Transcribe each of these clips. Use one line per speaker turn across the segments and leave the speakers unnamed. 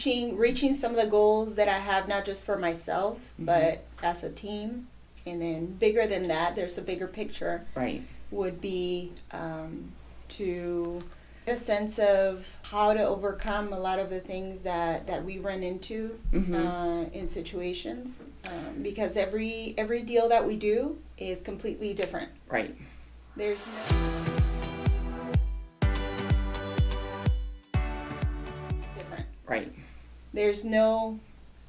reaching some of the goals that I have, not just for myself, but as a team. And then bigger than that, there's a bigger picture.
Right.
Would be to get a sense of how to overcome a lot of the things that we run into in situations, because every deal that we do is completely different.
Right.
There's different.
Right.
There's no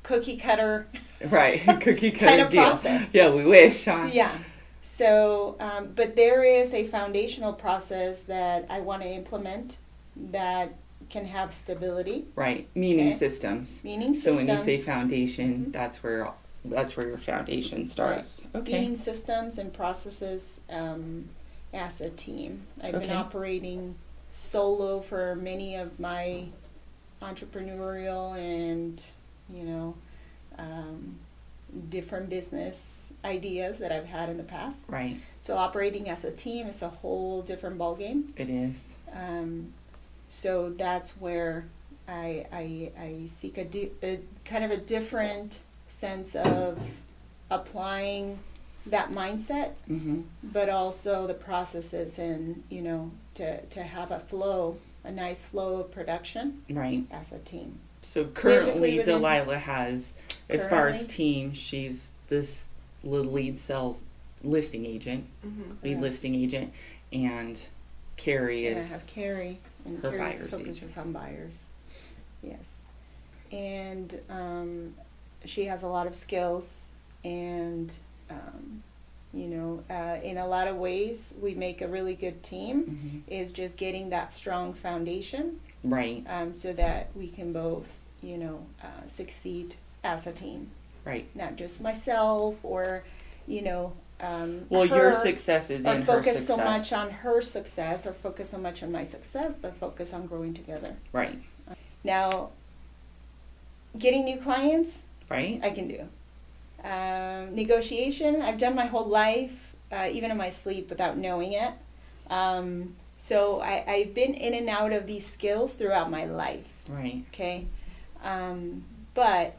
cookie cutter.
Right. Cookie cutter
kind of
deal.
process.
Yeah, we wish, huh?
Yeah. So, but there is a foundational process that I want to implement that can have stability.
Right. Meaning systems.
Meaning
So
systems.
when you say foundation, that's where your foundation starts.
Right.
Okay.
Meaning systems and processes as a team. I've been operating solo for many of my entrepreneurial and, different business ideas that I've had in the past.
Right.
So operating as a team is a whole different ballgame.
It is.
So that's where I seek a kind of a different sense of applying that mindset, but also the processes and, to have a nice flow of production as a team.
So currently Dalila has, as far as team, she's this lead sales listing agent, listing agent, and Carrie is.
And I have Carrie, and
her
Carrie
buyer's
focuses
agent.
on buyers. Yes, and she has a lot of skills, and in a lot of ways, we make a really good team. Is just getting that strong foundation,
right?
So that we can both, succeed as a team.
Right.
Not just myself or,
well, your success is in her success.
Or focus so much on her success or focus so much on my success, but focus on growing together.
Right.
Now, getting new clients,
right,
I can do. Negotiation, I've done my whole life, even in my sleep without knowing it. So I've been in and out of these skills throughout my life.
Right.
Okay. But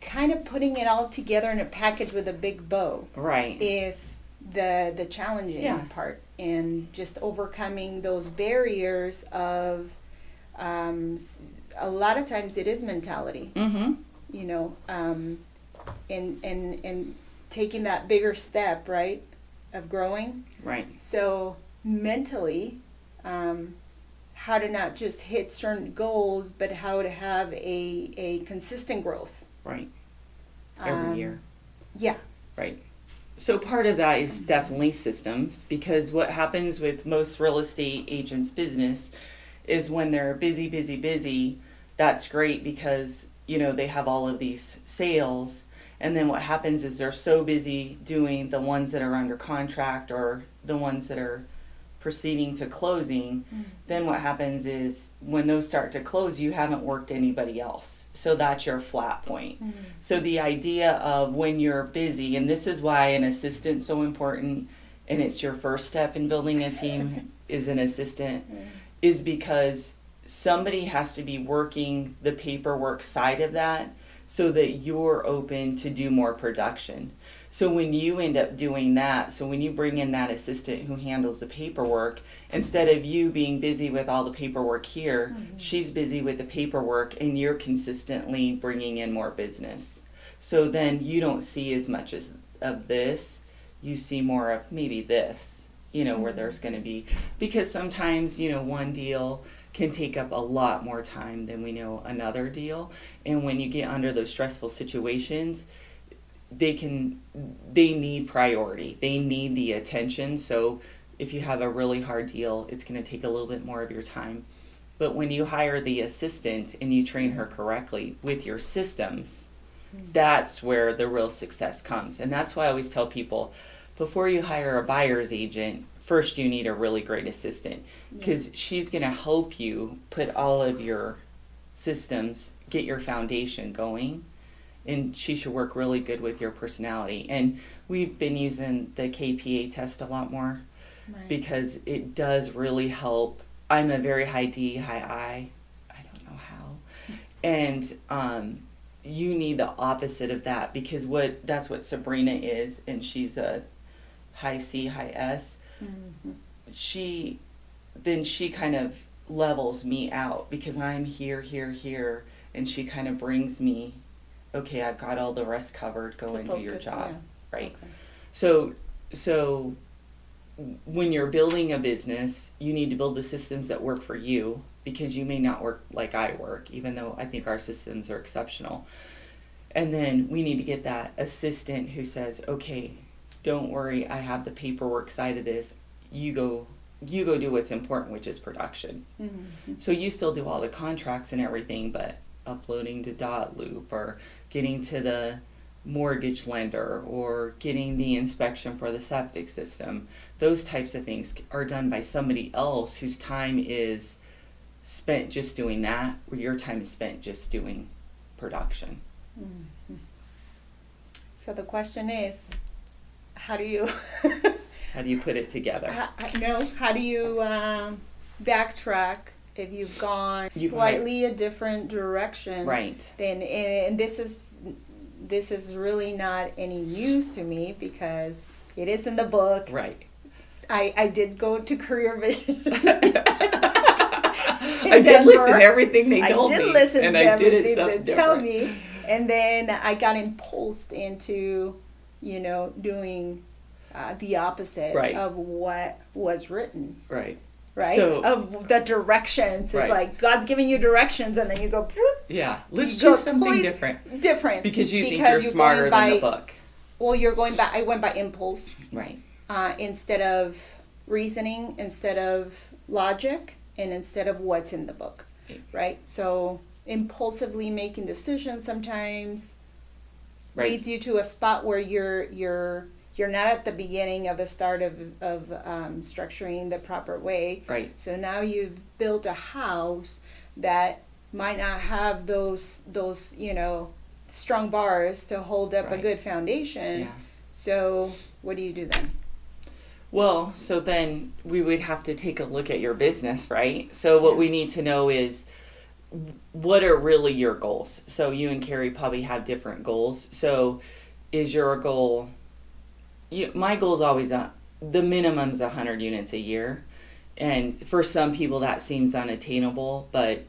kind of putting it all together in a package with a big bow.
Right.
Is the challenging part, and just overcoming those barriers of a lot of times it is mentality. And taking that bigger step, right, of growing.
Right.
So mentally, how to not just hit certain goals, but how to have a consistent growth.
Right. Every year.
Yeah.
Right. So part of that is definitely systems, because what happens with most real estate agents' business is when they're busy, that's great because, they have all of these sales. And then what happens is they're so busy doing the ones that are under contract or the ones that are proceeding to closing, then what happens is when those start to close, you haven't worked anybody else. So that's your flat point. So the idea of when you're busy, and this is why an assistant's so important, and it's your first step in building a team is an assistant, is because somebody has to be working the paperwork side of that so that you're open to do more production. So when you end up doing that, so when you bring in that assistant who handles the paperwork, instead of you being busy with all the paperwork here, she's busy with the paperwork and you're consistently bringing in more business. So then you don't see as much of this, you see more of maybe this, where there's going to be, because sometimes, one deal can take up a lot more time than we know another deal. And when you get under those stressful situations, they need priority. They need the attention. So if you have a really hard deal, it's going to take a little bit more of your time. But when you hire the assistant and you train her correctly with your systems, that's where the real success comes. And that's why I always tell people, before you hire a buyer's agent, first you need a really great assistant, because she's going to help you put all of your systems, get your foundation going, and she should work really good with your personality. And we've been using the KPA test a lot more because it does really help. I'm a very high D, high I. I don't know how. And you need the opposite of that, because that's what Sabrina is, and she's a high C, high S.
Mm-hmm.
She kind of levels me out because I'm here, and she kind of brings me, okay, I've got all the rest covered, go and do your job. Yeah. Right. Okay. So when you're building a business, you need to build the systems that work for you, because you may not work like I work, even though I think our systems are exceptional. And then we need to get that assistant who says, okay, don't worry, I have the paperwork side of this. You go do what's important, which is production. Mm-hmm. So you still do all the contracts and everything, but uploading to Loop, or getting to the mortgage lender, or getting the inspection for the septic system, those types of things are done by somebody else whose time is spent just doing that, where your time is spent just doing production.
Mm-hmm. So the question is, how do you
put it together?
How do you backtrack if you've gone slightly a different direction?
Right.
Then, and this is really not any news to me, because it is in the book.
Right.
I did go to Career Vision.
I did listen to everything they told me.
I did listen to everything they tell me. And then I got impulsed into, doing the opposite of what was written.
Right.
Right?
So,
of the directions. It's like God's giving you directions, and then you go...
Yeah, let's do something different.
Different.
Because you think you're smarter than the book.
Well, you're going by... I went by impulse.
Right.
Instead of reasoning, instead of logic, and instead of what's in the book. Right? So impulsively making decisions sometimes leads you to a spot where you're not at the beginning of the start of structuring the proper way.
Right.
So now you've built a house that might not have those strong bars to hold up a good foundation.
Yeah.
So what do you do then?
Well, so then we would have to take a look at your business, right? So what we need to know is, what are really your goals? So you and Carrie probably have different goals. So is your goal... my goal is always the minimum's 100 units a year, and for some people that seems unattainable, but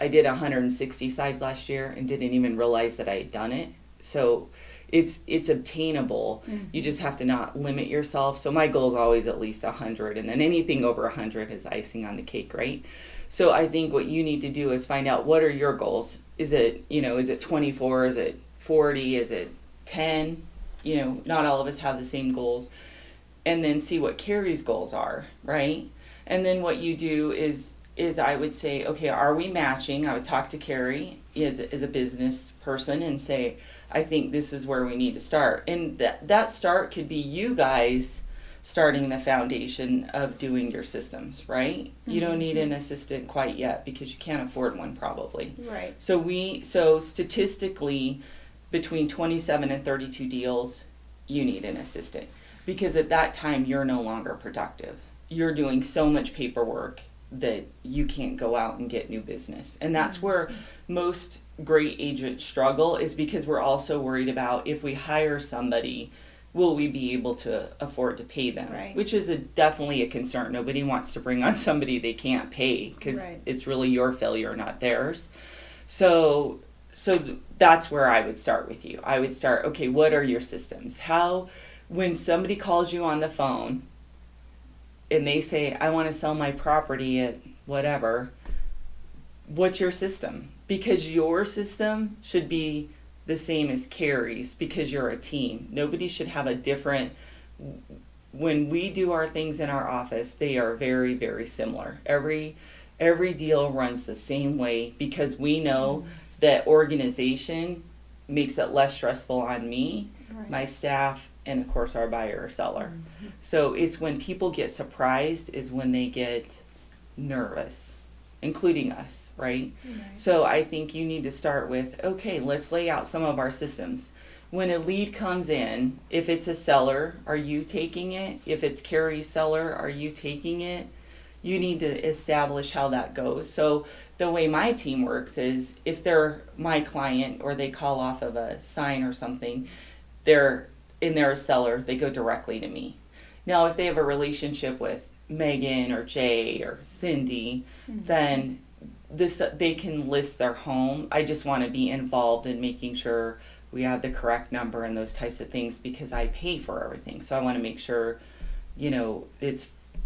I did 160 sites last year and didn't even realize that I had done it. So it's obtainable. Mm-hmm. You just have to not limit yourself. So my goal is always at least 100, and then anything over 100 is icing on the cake, right? So I think what you need to do is find out, what are your goals? Is it 24? Is it 40? Is it 10? Not all of us have the same goals. And then see what Carrie's goals are, right? And then what you do is I would say, okay, are we matching? I would talk to Carrie as a business person and say, I think this is where we need to start. And that start could be you guys starting the foundation of doing your systems, right? Mm-hmm. You don't need an assistant quite yet, because you can't afford one probably.
Right.
So statistically, between 27 and 32 deals, you need an assistant, because at that time you're no longer productive. You're doing so much paperwork that you can't go out and get new business. And that's where most great agents struggle, is because we're also worried about, if we hire somebody, will we be able to afford to pay them? Right. Which is definitely a concern. Nobody wants to bring on somebody they can't pay, because it's really your failure, not theirs. So that's where I would start with you. I would start, okay, what are your systems? When somebody calls you on the phone and they say, I want to sell my property at whatever, what's your system? Because your system should be the same as Carrie's, because you're a team. Nobody should have a different... When we do our things in our office, they are very, very similar. Every deal runs the same way, because we know that organization makes it less stressful on me, my staff, and of course our buyer or seller. Mm-hmm. So it's when people get surprised is when they get nervous, including us, right? So I think you need to start with, okay, let's lay out some of our systems. When a lead comes in, if it's a seller, are you taking it? If it's Carrie's seller, are you taking it? you need to establish how that goes. So the way my team works is if they're my client or they call off of a sign or something, they're a seller, they go directly to me. Now, if they have a relationship with Megan or Jay or Cindy, then they can list their home. I just want to be involved in making sure we have the correct number and those types of things because I pay for everything. So I want to make sure,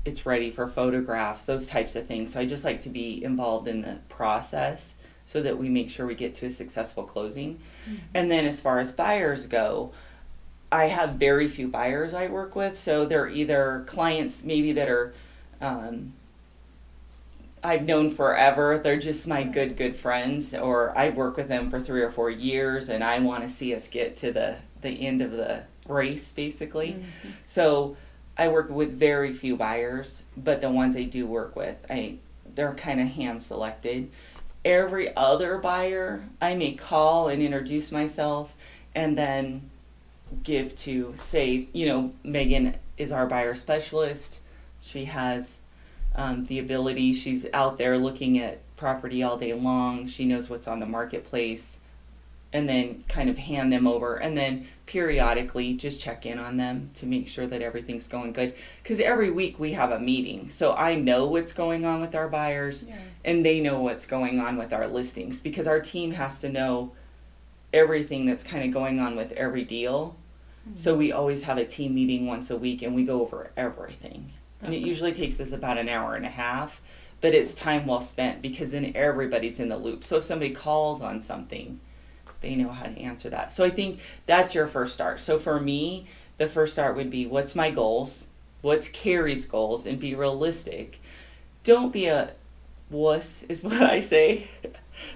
it's ready for photographs, those types of things. So I just like to be involved in the process so that we make sure we get to a successful closing. And then as far as buyers go, I have very few buyers I work with. So they're either clients maybe that are I've known forever. They're just my good friends, or I've worked with them for 3 or 4 years and I want to see us get to the end of the race basically. So I work with very few buyers, but the ones I do work with, they're kind of hand selected. Every other buyer, I may call and introduce myself and then give to, say, Megan is our buyer specialist. She has the ability, she's out there looking at property all day long. She knows what's on the marketplace. And then kind of hand them over and then periodically just check in on them to make sure that everything's going good. Because every week we have a meeting. So I know what's going on with our buyers and they know what's going on with our listings because our team has to know everything that's kind of going on with every deal. So we always have a team meeting once a week and we go over everything. And it usually takes us about an hour and a half, but it's time well spent because then everybody's in the loop. So if somebody calls on something, they know how to answer that. So I think that's your first start. So for me, the first start would be what's my goals? What's Carrie's goals? And be realistic. Don't be a wuss is what I say.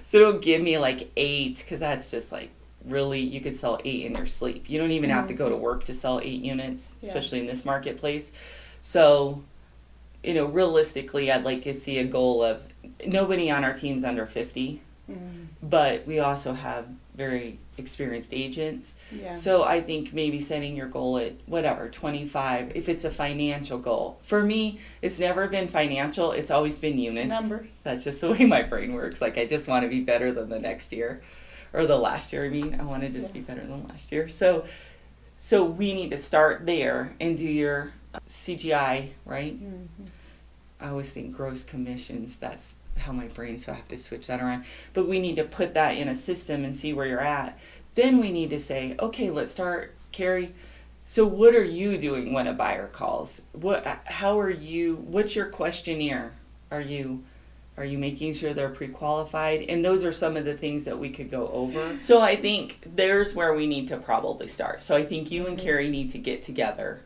So don't give me like 8 because that's just like really, you could sell 8 in your sleep. You don't even have to go to work to sell 8 units, especially in this marketplace. So, realistically, I'd like to see a goal of nobody on our team's under 50. But we also have very experienced agents. So I think maybe setting your goal at 25 if it's a financial goal. For me, it's never been financial, it's always been units.
Numbers.
That's just the way my brain works. Like I just want to be better than the next year or the last year. I want to just be better than last year. So we need to start there and do your CGI, right? I always think gross commissions, that's how my brain, so I have to switch that around. But we need to put that in a system and see where you're at. Then we need to say, okay, let's start, Carrie. So what are you doing when a buyer calls? What's your questionnaire? Are you making sure they're pre-qualified? And those are some of the things that we could go over. So I think there's where we need to probably start. So I think you and Carrie need to get together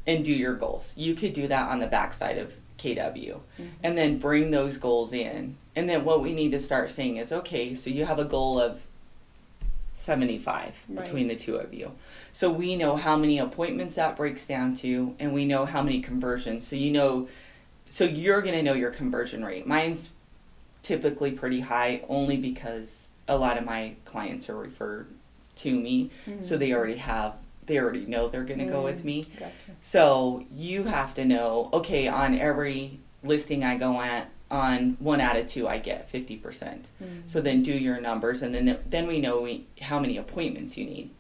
and do your goals. You could do that on the backside of KW and then bring those goals in. And then what we need to start saying is, okay, so you have a goal of 75 between the two of you. So we know how many appointments that breaks down to, and we know how many conversions. So so you're going to know your conversion rate. Mine's typically pretty high only because a lot of my clients are referred to me. So they already know they're going to go with me.
Gotcha.
So you have to know, okay, on every listing I go on 1 out of 2, I get 50%. So then do your numbers, and then we know how many appointments you need.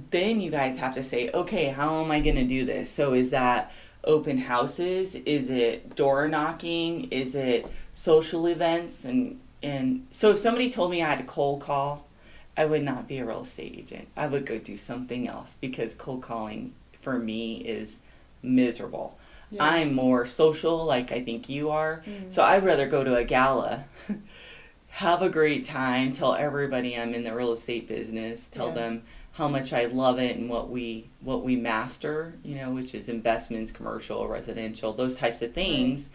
Then you guys have to say, okay, how am I going to do this? So is that open houses? Is it door knocking? Is it social events? And so if somebody told me I had to cold call, I would not be a real estate agent. I would go do something else because cold calling for me is miserable. I'm more social, like I think you are. So I'd rather go to a gala, have a great time, tell everybody I'm in the real estate business, tell them how much I love it and what we master, which is investments, commercial, residential, those types of things.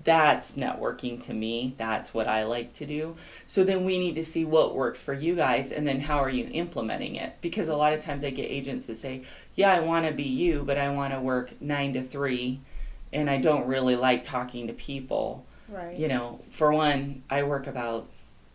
That's networking to me. That's what I like to do. So then we need to see what works for you guys, and then how are you implementing it? Because a lot of times I get agents that say, yeah, I want to be you, but I want to work 9 to 3, and I don't really like talking to people.
Right.
For one, I work about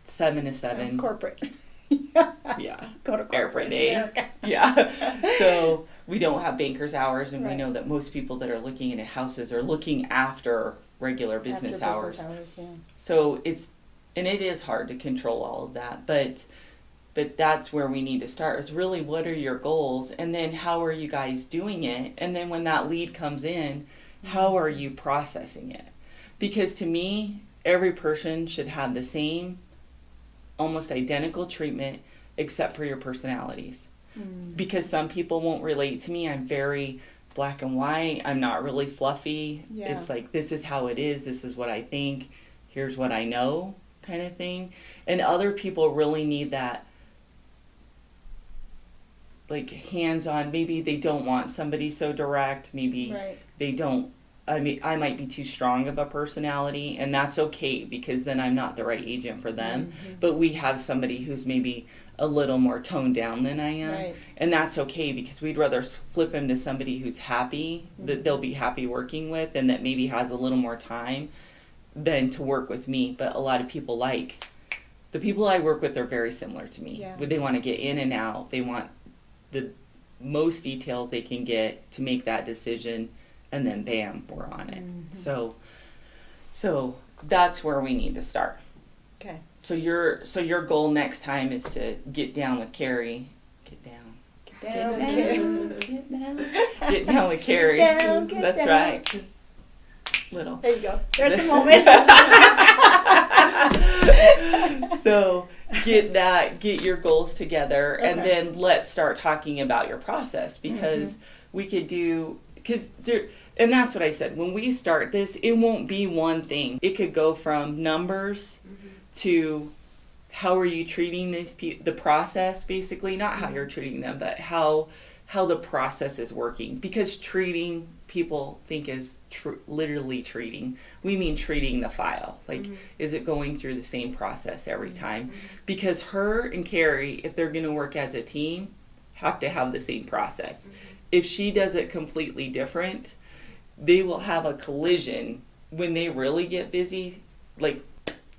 7 to 7.
Sounds corporate.
Yeah.
Go to corporate.
Every day.
America.
Yeah. So we don't have banker's hours, and we
Right.
know that most people that are looking into houses are looking after regular business hours.
Yeah.
So it is hard to control all of that, but that's where we need to start, is really what are your goals, and then how are you guys doing it, and then when that lead comes in, how are you processing it? Because to me, every person should have the same, almost identical treatment, except for your personalities. Because some people won't relate to me. I'm very black and white. I'm not really fluffy.
Yeah.
It's like, this is how it is. This is what I think. Here's what I know, kind of thing. And other people really need that, like, hands-on. Maybe they don't want somebody so direct. Maybe
Right.
they don't. I mean, I might be too strong of a personality, and that's okay, because then I'm not the right agent for them. But we have somebody who's maybe a little more toned down than I am.
Right.
And that's okay, because we'd rather flip them to somebody who's happy, that they'll be happy working with, and that maybe has a little more time than to work with me. But a lot of people the people I work with are very similar to me.
Yeah.
They want to get in and out. They want the most details they can get to make that decision, and then bam, we're on it. So that's where we need to start.
Okay.
So your goal next time is to get down with Carrie. Get down.
Get down.
Get down with Carrie.
Get down, get
That's
down.
right. Little.
There you go. There's a moment.
So get your goals together, and
Okay.
then let's start talking about your process, because we could do, and that's what I said, when we start this, it won't be one thing. It could go from numbers to how are you treating these the process, basically, not how you're treating them, but how the process is working. Because treating, people think is literally treating. We mean treating the file. Like, is it going through the same process every time? Because her and Carrie, if they're going to work as a team, have to have the same process. If she does it completely different, they will have a collision when they really get busy. Like,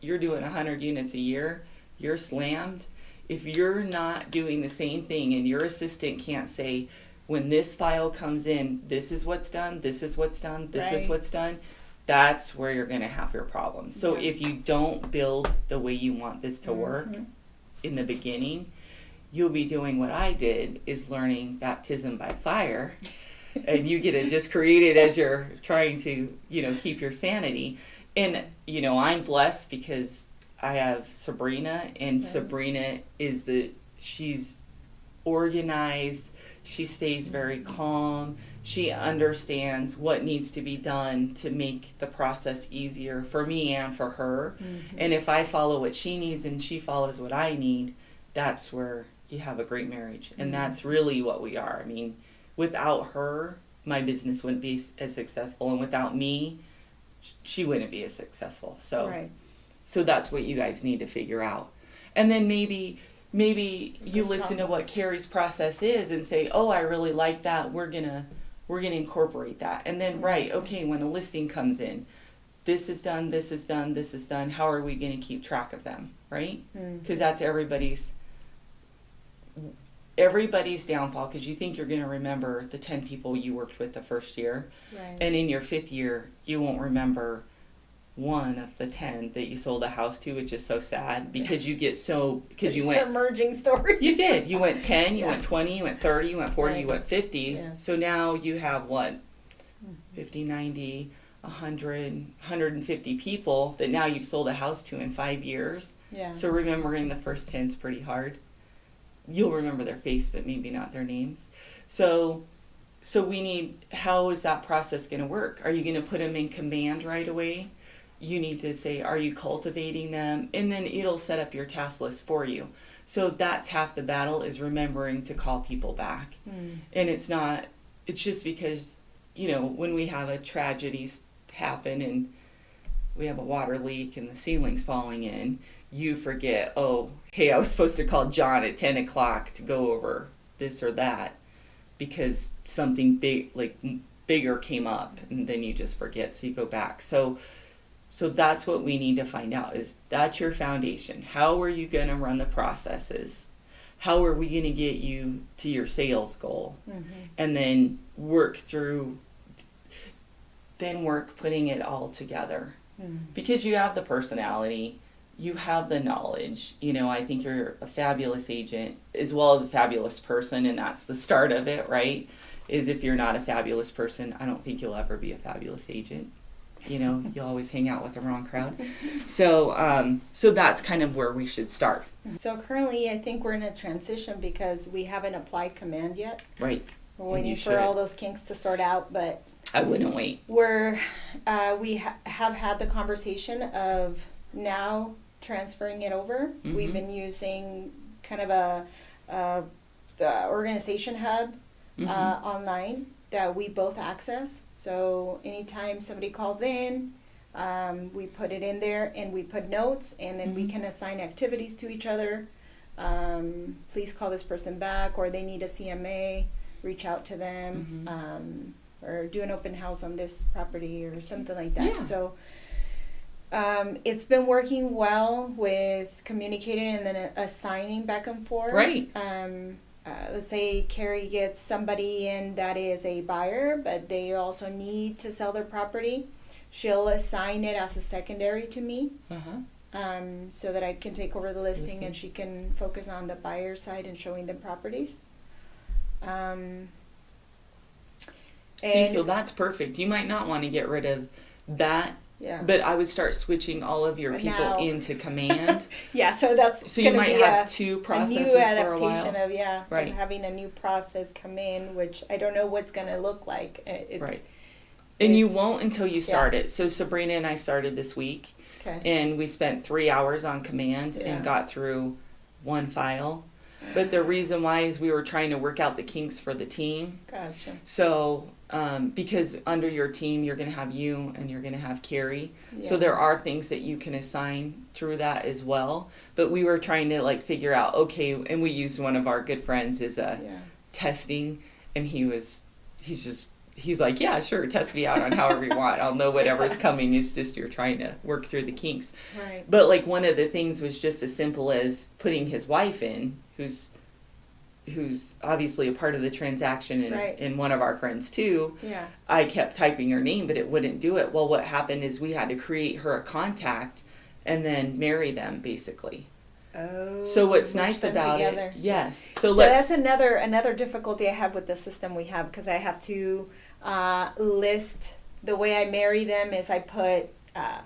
you're doing 100 units a year, you're slammed. If you're not doing the same thing, and your assistant can't say, when this file comes in, this is what's done, this is what's done, this is
Right.
what's done, that's where you're going to have your problems. So
Yeah.
if you don't build the way you want this to work in the beginning, you'll be doing what I did, is learning baptism by fire. And you get to just create it as you're trying to, keep your sanity. And, I'm blessed because I have Sabrina, and
Right.
Sabrina she's organized, she stays very calm, she understands what needs to be done to make the process easier for me and for her. And if I follow what she needs and she follows what I need, that's where you have a great marriage. And that's really what we are. I mean, without her, my business wouldn't be as successful, and without me, she wouldn't be as successful. So
Right.
so that's what you guys need to figure out. And then maybe you listen to what Carrie's process is and say, oh, I really like that. We're gonna incorporate that. And then, right, okay, when a listing comes in, this is done, this is done, this is done. How are we gonna keep track of them, right? Because that's everybody's downfall, because you think you're gonna remember the 10 people you worked with the first year.
Right.
And in your 5th year, you won't remember one of the 10 that you sold a house to, which is so sad, because you get because you went
merging stories.
You did. You went 10, you went 20, you went 30, you went 40, you
Right.
went 50.
Yeah.
So now you have what? 50, 90, 100, 150 people that now you've sold a house to in 5 years.
Yeah.
So remembering the first 10 is pretty hard. You'll remember their face, but maybe not their names. So we need, how is that process going to work? Are you going to put them in command right away? You need to say, are you cultivating them? And then it'll set up your task list for you. So that's half the battle, is remembering to call people back. And it's just because, when we have a tragedy happen and we have a water leak and the ceiling's falling in, you forget, oh, hey, I was supposed to call John at 10 o'clock to go over this or that, because something bigger came up, and then you just forget, so you go back. So that's what we need to find out, is that's your foundation. How are you going to run the processes? how are we going to get you to your sales goal? And then work putting it all together. Because you have the personality, you have the knowledge. I think you're a fabulous agent as well as a fabulous person, and that's the start of it, right? Is if you're not a fabulous person, I don't think you'll ever be a fabulous agent. You'll always hang out with the wrong crowd. So that's kind of where we should start.
So currently, I think we're in a transition because we haven't applied command yet.
Right.
We're waiting for all those kinks to sort out, but
I wouldn't wait.
We have had the conversation of now transferring it over. We've been using kind of a organization hub online that we both access. So anytime somebody calls in, we put it in there and we put notes, and then we can assign activities to each other. Please call this person back, or they need a CMA, reach out to them, or do an open house on this property or something like that.
Yeah.
So it's been working well with communicating and then assigning back and forth.
Right.
Let's say Carrie gets somebody in that is a buyer, but they also need to sell their property. She'll assign it as a secondary to me, so that I can take over the listing and she can focus on the buyer side and showing them properties.
So that's perfect. You might not want to get rid of that.
Yeah.
But I would start switching all of your people into command.
So that's
so you might have two processes
for a
while.
Of having a new process come in, which I don't know what's going to look like. And
you won't until you start it. So Sabrina and I started this week, and we spent 3 hours on command and got through one file. But the reason why is we were trying to work out the kinks for the team.
Gotcha.
So, because under your team, you're going to have you and you're going to have Carrie. Yeah. So there are things that you can assign through that as well. But we were trying to figure out, okay, and we used one of our good friends as a testing, and he's like, yeah, sure, test me out on however you want. I'll know whatever's coming. It's just you're trying to work through the kinks.
Right.
But one of the things was just as simple as putting his wife in, who's obviously a part of the transaction and one of our friends too.
Yeah.
I kept typing her name, but it wouldn't do it. Well, what happened is we had to create her a contact and then marry them, basically.
Oh.
So what's nice about it? Yes. So
that's another difficulty I have with the system we have, because I have to list the way I marry them is I put the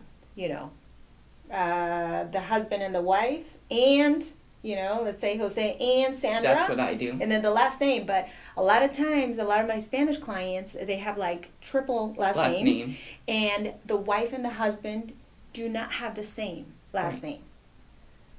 husband and the wife, and let's say Jose and Sandra.
That's what I do.
And then the last name. But a lot of times, a lot of my Spanish clients, they have triple last names. And the wife and the husband do not have the same last name.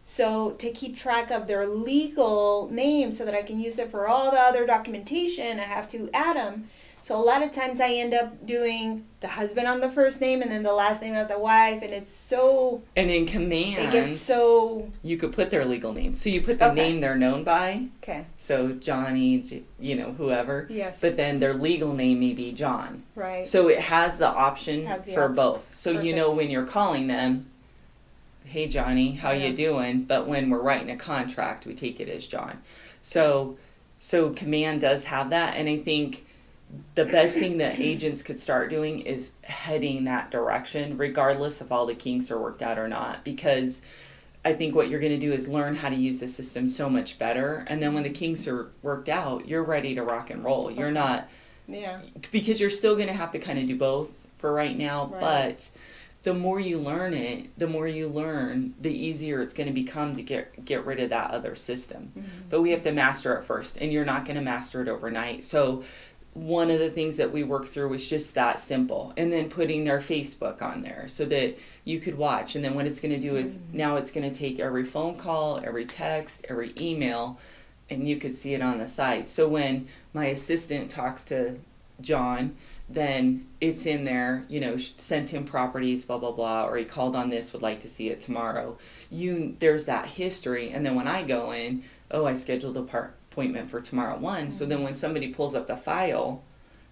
So to keep track of their legal name so that I can use it for all the other documentation, I have to add them. So a lot of times I end up doing the husband on the first name and then the last name as a wife, and it's so...
And in command,
it gets so...
You could put their legal name. So you put the name they're known by.
Okay.
So Johnny, whoever.
Yes.
But then their legal name may be John.
Right.
So it has the option for both. So
Perfect.
when you're calling them, hey Johnny, how you doing? But when we're writing a contract, we take it as John. So command does have that, and I think the best thing that agents could start doing is heading that direction, regardless if all the kinks are worked out or not, because I think what you're going to do is learn how to use the system so much better, and then when the kinks are worked out, you're ready to rock and roll. You're not, because you're still going to have to kind of do both for right now, but the more you learn it, the easier it's going to become to get rid of that other system. But we have to master it first, and you're not going to master it overnight. So one of the things that we work through was just that simple, and then putting their Facebook on there so that you could watch. And then what it's going to do is now it's going to take every phone call, every text, every email, and you could see it on the site. So when my assistant talks to John, then it's in there, sent him properties, blah, blah, blah, or he called on this, would like to see it tomorrow. There's that history. And then when I go in, I scheduled appointment for tomorrow at 1. So then when somebody pulls up the file,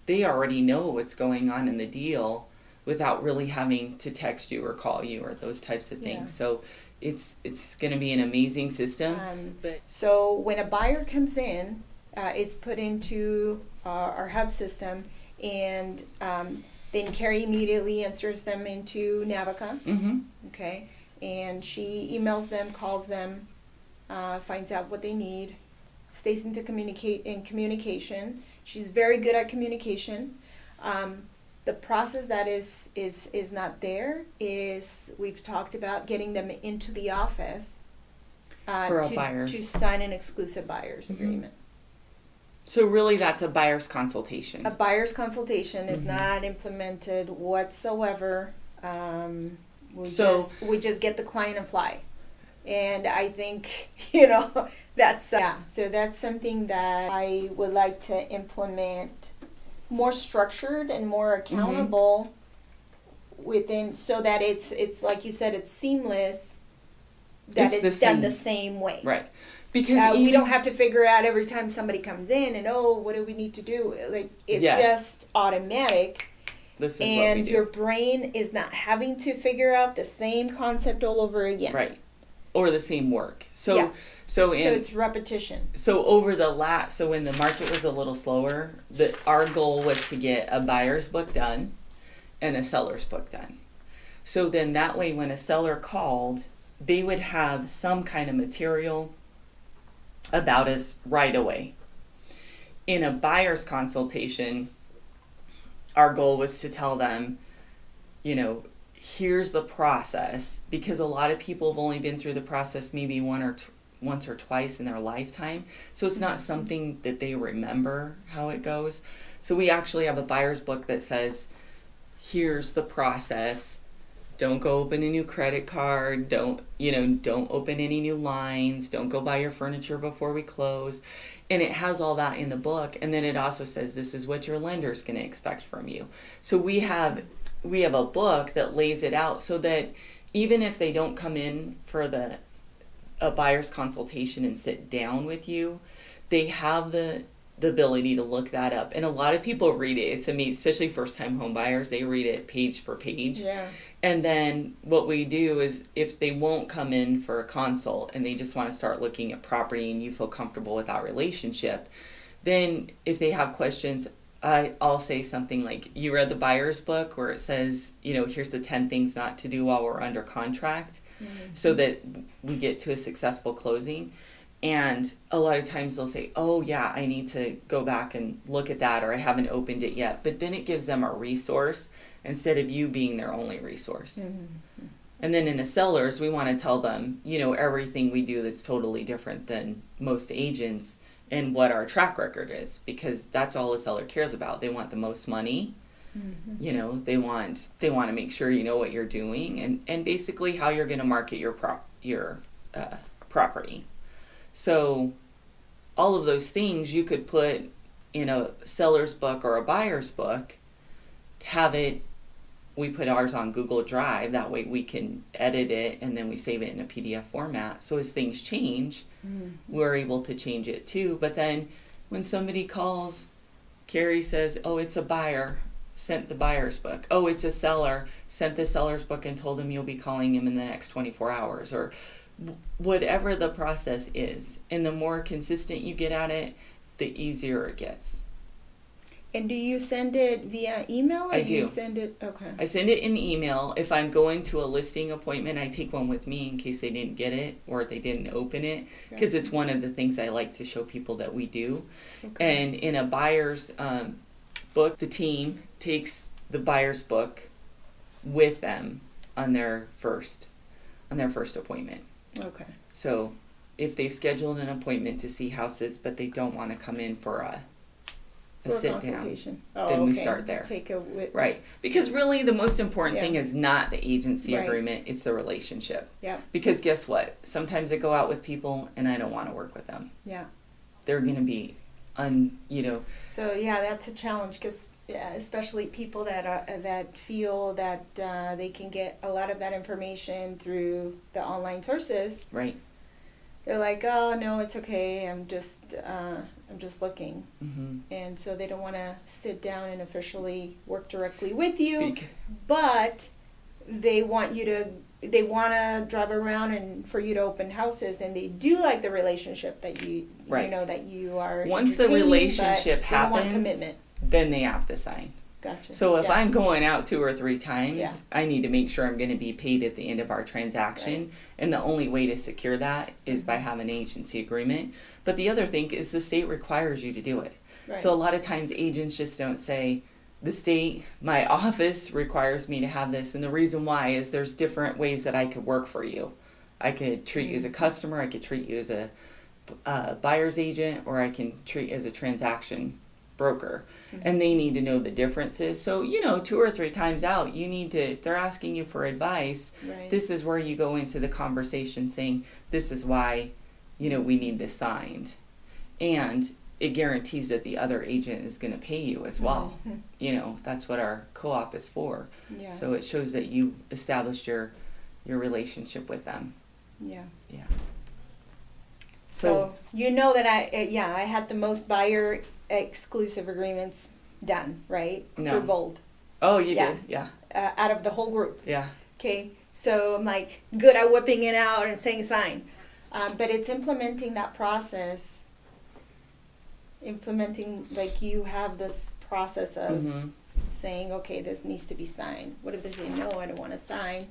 they already know what's going on in the deal without really having to text you or call you or those types of things. So it's going to be an amazing system.
So when a buyer comes in, it's put into our hub system, and then Carrie immediately enters them into Navica.
Mm-hmm.
Okay, and she emails them, calls them, finds out what they need, stays into communication. She's very good at communication. The process that is not there is, we've talked about getting them into the office
For a buyer's.
to sign an exclusive buyer's
Mm-hmm.
agreement.
So really, that's a buyer's consultation.
A buyer's consultation is not implemented whatsoever. We just get the client and fly. And I think, that's, so that's something that I would like to implement more structured and more accountable within, so that it's like you said, it's seamless, that it's done the same way.
Right. Because
we don't have to figure out every time somebody comes in and, what do we need to do? Like, it's just automatic.
This is
and
what we do.
Your brain is not having to figure out the same concept all over again.
Right. Or the same work. So
it's repetition.
So so when the market was a little slower, our goal was to get a buyer's book done and a seller's book done. So then that way, when a seller called, they would have some kind of material about us right away. In a buyer's consultation, our goal was to tell them, here's the process, because a lot of people have only been through the process maybe once or twice in their lifetime. So it's not something that they remember how it goes. So we actually have a buyer's book that says, here's the process. Don't go open a new credit card. Don't open any new lines. Don't go buy your furniture before we close. And it has all that in the book. And then it also says, this is what your lender's going to expect from you. So we have a book that lays it out so that even if they don't come in for a buyer's consultation and sit down with you, they have the ability to look that up. And a lot of people read it. To me, especially first-time home buyers, they read it page for page.
Yeah.
And then what we do is, if they won't come in for a consult and they just want to start looking at property and you feel comfortable with our relationship, then if they have questions, I'll say something like, you read the buyer's book where it says, here's the 10 things not to do while we're under contract, so that we get to a successful closing. And a lot of times they'll say, oh yeah, I need to go back and look at that, or I haven't opened it yet. But then it gives them a resource instead of you being their only resource. Mm-hmm. And then in a seller's, we want to tell them, everything we do that's totally different than most agents, and what our track record is, because that's all a seller cares about. They want the most money. Mm-hmm. They want to make sure you know what you're doing, and basically how you're going to market your property. So all of those things you could put in a seller's book or a buyer's book, we put ours on Google Drive. That way we can edit it and then we save it in a PDF format. So as things change, we're able to change it too. But then when somebody calls, Carrie says, oh, it's a buyer, sent the buyer's book. Oh, it's a seller, sent the seller's book and told him you'll be calling him in the next 24 hours, or whatever the process is. And the more consistent you get at it, the easier it gets.
And do you send it via email, or
I do.
You send it? Okay.
I send it in email. If I'm going to a listing appointment, I take one with me in case they didn't get it or they didn't open it, because it's one of the things I like to show people that we do. Okay. And in a buyer's book, the team takes the buyer's book with them on their first appointment. Okay. So if they scheduled an appointment to see houses, but they don't want to come in for a sit down, then we start there. Right. Because really the most important thing is not the agency agreement, it's the relationship. Yeah. Because guess what? Sometimes I go out with people and I don't want to work with them. Yeah. They're going to be So
that's a challenge, because especially people that feel that they can get a lot of that information through the online sources. Right. They're like, oh no, it's okay. I'm just looking, and so they don't want to sit down and officially work directly with you, but they want you to they want to drive around and for you to open houses, and they do like the relationship that you
Right.
know that you are
Once the
entertaining,
relationship
but they don't want
happens,
commitment.
then they have to sign.
Gotcha.
So if
Yeah.
I'm going out 2 or 3 times,
Yeah.
I need to make sure I'm going to be paid at the end of our transaction.
Right.
And the only way to secure that is by having an agency agreement. But the other thing is the state requires you to do it.
Right.
So a lot of times agents just don't say, the state, my office requires me to have this. And the reason why is there's different ways that I could work for you. I could treat you as a customer, I could treat you as a buyer's agent, or I can treat as a transaction broker. And they need to know the differences. So, 2 or 3 times out, you need to, if they're asking you for advice,
Right.
this is where you go into the conversation saying, this is why, we need this signed. And it guarantees that the other agent is going to pay you as well. That's what our co-op is for.
Yeah.
So it shows that you established your relationship with them.
Yeah.
Yeah.
So you know that I had the most buyer exclusive agreements done, right?
No.
Through Bold,
Oh, you
Yeah.
did? Yeah.
out of the whole group.
Yeah.
Okay, so I'm like, good, I'm whipping it out and saying sign. But it's implementing that process, like you have this process of
Mm-hmm.
saying, okay, this needs to be signed. What if they say, no, I don't want to sign?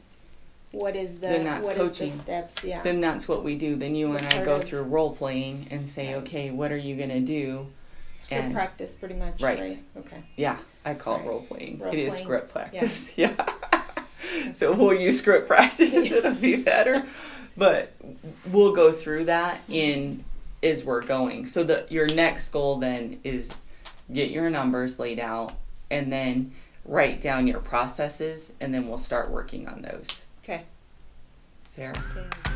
What is the,
Then that's
what is
coaching.
the steps? Yeah.
Then that's what we do. Then you and
That's
I
part
go
of-
through role playing and say,
Right.
okay, what are you going to do?
Script
and-
practice, pretty much.
Right.
Right. Okay.
Yeah, I call it
Right.
role playing.
Role
It is
playing.
script practice. Yeah. So we'll use script practice. It'll be better. But we'll go through that as we're going. So your next goal then is get your numbers laid out and then write down your processes, and then we'll start working on those.
Okay.
Fair?
Okay.